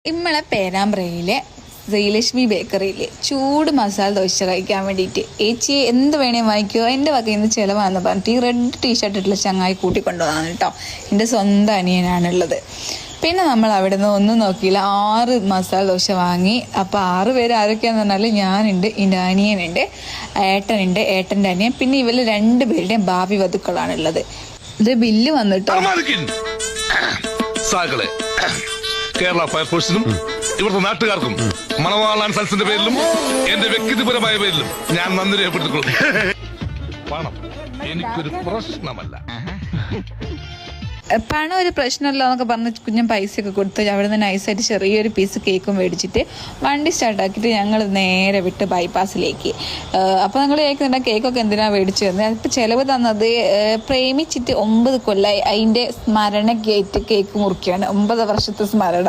ഇമ്മളെ പേരാമ്പ്രയിലെ ശ്രീലക്ഷ്മി ബേക്കറിയിൽ ചൂട് മസാല ദോശ കഴിക്കാൻ വേണ്ടിയിട്ട് ഏച്ചി എന്ത് വേണേ വാങ്ങിക്കോ, എൻ്റെ വകയിൽ നിന്ന് ചിലവാണെന്ന് പറഞ്ഞിട്ട് ഈ റെഡ് ടീഷർട്ട് ഇട്ടുള്ള ചങ്ങായി കൂട്ടിക്കൊണ്ടുപോകാണ് കേട്ടോ. എൻ്റെ സ്വന്തം അനിയനാണുള്ളത്. പിന്നെ നമ്മൾ അവിടെ നിന്ന് ഒന്നും നോക്കിയില്ല, 6 മസാല ദോശ വാങ്ങി. അപ്പോൾ 6 പേര് ആരൊക്കെയാന്ന് പറഞ്ഞാൽ ഞാനുണ്ട്, എൻ്റെ അനിയനുണ്ട്, ഏട്ടനുണ്ട്, ഏട്ടൻ്റെ അനിയൻ, പിന്നെ ഇവർ 2 പേരുടെയും ഭാവി വധുക്കളാണുള്ളത്. ഇത് ബില്ല് വന്നിട്ടോ. കേരള ഫയർഫോഴ്സിനും ഇവിടുത്തെ നാട്ടുകാർക്കും മണവാളാൻ സൽസിന്റെ പേരിലും എന്റെ വ്യക്തിപരമായ പേരിലും ഞാൻ നന്ദി രേഖപ്പെടുത്തിക്കൊള്ളുന്നു. പണം എനിക്കൊരു പ്രശ്നമല്ല. പണം ഒരു പ്രശ്നമല്ല എന്നൊക്കെ പറഞ്ഞ് കുഞ്ഞൻ പൈസയൊക്കെ കൊടുത്ത് അവിടെ നിന്ന് നൈസായിട്ട് ചെറിയൊരു പീസ് കേക്കും മേടിച്ചിട്ട് വണ്ടി സ്റ്റാർട്ടാക്കിയിട്ട് ഞങ്ങൾ നേരെ വിട്ട് ബൈപ്പാസിലേക്ക്. അപ്പോൾ നിങ്ങൾ കേൾക്കുന്നുണ്ട് കേക്കൊക്കെ എന്തിനാണ് മേടിച്ചു തന്നത്? അതിപ്പോൾ ചിലവ് തന്നത് പ്രേമിച്ചിട്ട് 9 കൊല്ലമായി അതിൻ്റെ സ്മരണയ്ക്കായിട്ട് കേക്ക് മുറിക്കുകയാണ്. 9 വർഷത്തെ സ്മരണ.